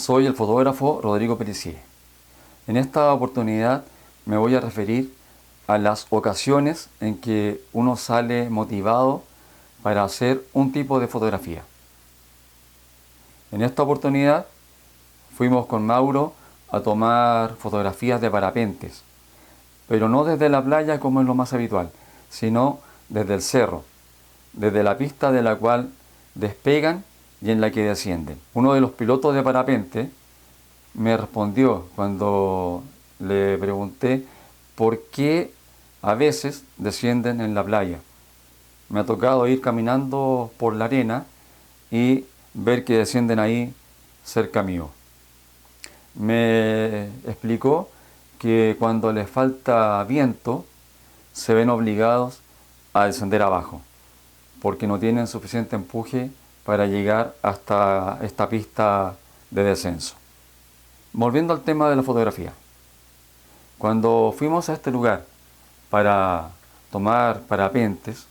Soy el fotógrafo Rodrigo Pericier. En esta oportunidad me voy a referir a las ocasiones en que uno sale motivado para hacer un tipo de fotografía. En esta oportunidad fuimos con Mauro a tomar fotografías de parapentes, pero no desde la playa como es lo más habitual, sino desde el cerro, desde la pista de la cual despegan y en la que descienden. Uno de los pilotos de parapente me respondió cuando le pregunté por qué a veces descienden en la playa. Me ha tocado ir caminando por la arena y ver que descienden ahí cerca mío. Me explicó que cuando les falta viento se ven obligados a descender abajo porque no tienen suficiente empuje para llegar hasta esta pista de descenso. Volviendo al tema de la fotografía. Cuando fuimos a este lugar para tomar parapentes,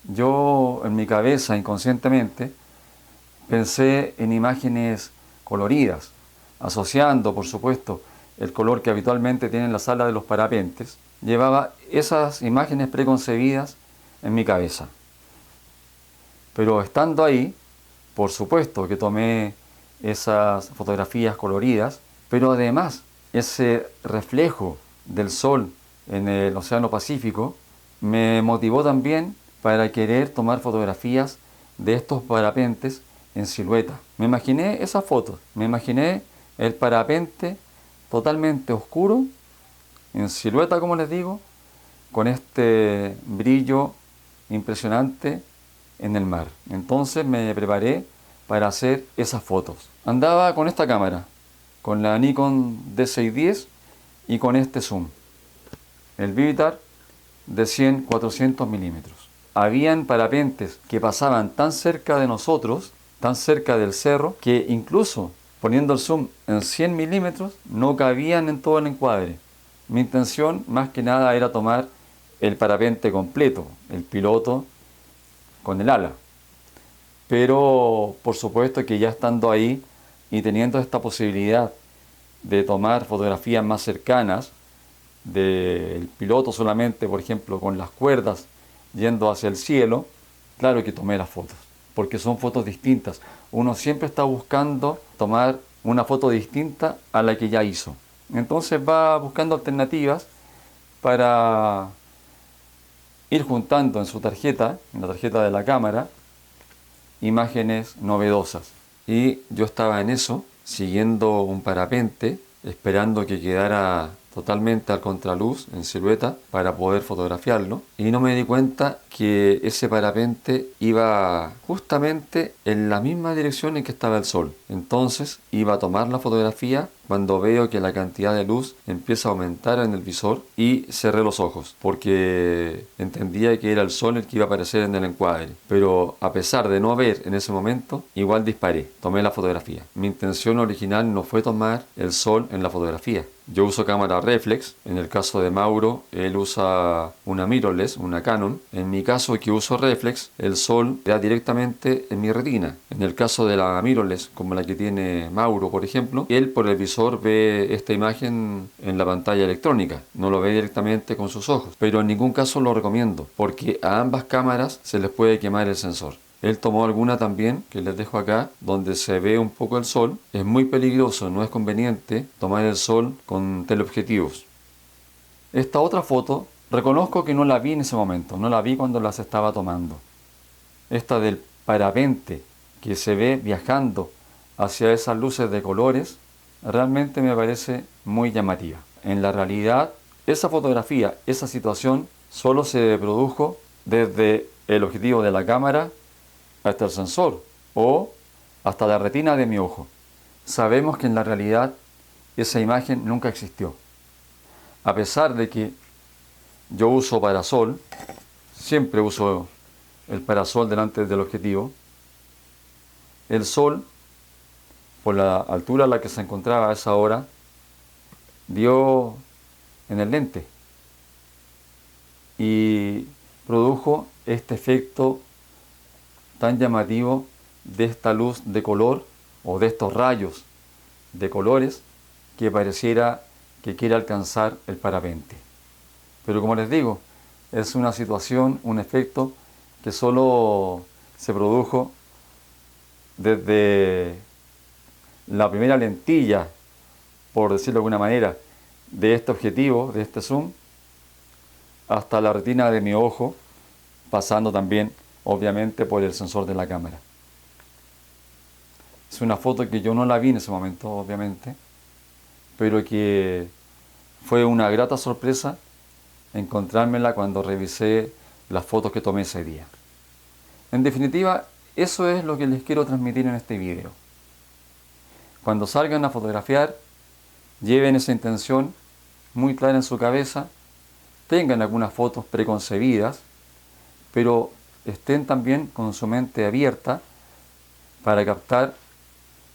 yo en mi cabeza inconscientemente pensé en imágenes coloridas, asociando por supuesto el color que habitualmente tienen las alas de los parapentes. Llevaba esas imágenes preconcebidas en mi cabeza. Pero estando ahí, por supuesto que tomé esas fotografías coloridas, pero además ese reflejo del sol en el Océano Pacífico me motivó también para querer tomar fotografías de estos parapentes en silueta. Me imaginé esas fotos, me imaginé el parapente totalmente oscuro, en silueta como les digo, con este brillo impresionante en el mar. Entonces me preparé para hacer esas fotos. Andaba con esta cámara, con la Nikon D610 y con este zoom, el Vivitar de 100-400 milímetros. Habían parapentes que pasaban tan cerca de nosotros, tan cerca del cerro, que incluso poniendo el zoom en 100 milímetros no cabían en todo el encuadre. Mi intención más que nada era tomar el parapente completo, el piloto con el ala. Pero por supuesto que ya estando ahí y teniendo esta posibilidad de tomar fotografías más cercanas del piloto solamente, por ejemplo, con las cuerdas yendo hacia el cielo, claro que tomé las fotos, porque son fotos distintas. Uno siempre está buscando tomar una foto distinta a la que ya hizo. Entonces va buscando alternativas para ir juntando en su tarjeta, en la tarjeta de la cámara, imágenes novedosas. Y yo estaba en eso, siguiendo un parapente, esperando que quedara totalmente al contraluz, en silueta, para poder fotografiarlo. Y no me di cuenta que ese parapente iba justamente en la misma dirección en que estaba el sol. Entonces iba a tomar la fotografía cuando veo que la cantidad de luz empieza a aumentar en el visor y cerré los ojos porque entendía que era el sol el que iba a aparecer en el encuadre. Pero a pesar de no ver en ese momento, igual disparé, tomé la fotografía. Mi intención original no fue tomar el sol en la fotografía. Yo uso cámara reflex, en el caso de Mauro, él usa una mirrorless, una Canon. En mi caso, que uso reflex, el sol da directamente en mi retina. En el caso de la mirrorless, como la que tiene Mauro, por ejemplo, él por el visor ve esta imagen en la pantalla electrónica, no lo ve directamente con sus ojos. Pero en ningún caso lo recomiendo, porque a ambas cámaras se les puede quemar el sensor. Él tomó alguna también, que les dejo acá, donde se ve un poco el sol. Es muy peligroso, no es conveniente tomar el sol con teleobjetivos. Esta otra foto, reconozco que no la vi en ese momento, no la vi cuando las estaba tomando. Esta del parapente que se ve viajando hacia esas luces de colores, realmente me parece muy llamativa. En la realidad, esa fotografía, esa situación, solo se produjo desde el objetivo de la cámara hasta el sensor o hasta la retina de mi ojo. Sabemos que en la realidad esa imagen nunca existió. A pesar de que yo uso parasol, siempre uso el parasol delante del objetivo, el sol, por la altura a la que se encontraba a esa hora, dio en el lente y produjo este efecto tan llamativo de esta luz de color o de estos rayos de colores que pareciera que quiere alcanzar el parapente. Pero como les digo, es una situación, un efecto que solo se produjo desde la primera lentilla, por decirlo de alguna manera, de este objetivo, de este zoom, hasta la retina de mi ojo, pasando también, obviamente, por el sensor de la cámara. Es una foto que yo no la vi en ese momento, obviamente, pero que fue una grata sorpresa encontrármela cuando revisé las fotos que tomé ese día. En definitiva, eso es lo que les quiero transmitir en este video. Cuando salgan a fotografiar, lleven esa intención muy clara en su cabeza, tengan algunas fotos preconcebidas, pero estén también con su mente abierta para captar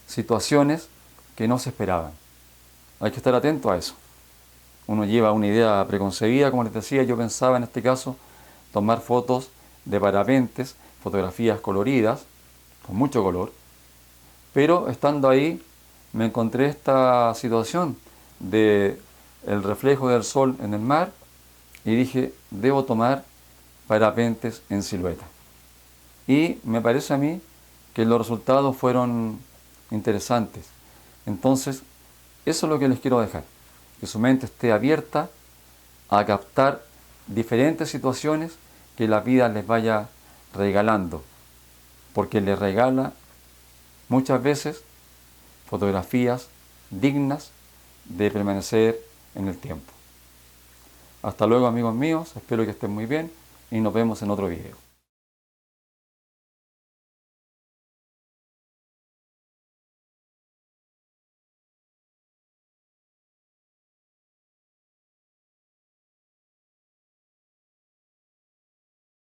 situaciones que no se esperaban. Hay que estar atento a eso. Uno lleva una idea preconcebida, como les decía, yo pensaba en este caso tomar fotos de parapentes, fotografías coloridas, con mucho color, pero estando ahí me encontré esta situación de el reflejo del sol en el mar y dije, debo tomar parapentes en silueta. Y me parece a mí que los resultados fueron interesantes. Entonces, eso es lo que les quiero dejar, que su mente esté abierta a captar diferentes situaciones que la vida les vaya regalando, porque les regala muchas veces fotografías dignas de permanecer en el tiempo. Hasta luego, amigos míos, espero que estén muy bien y nos vemos en otro video.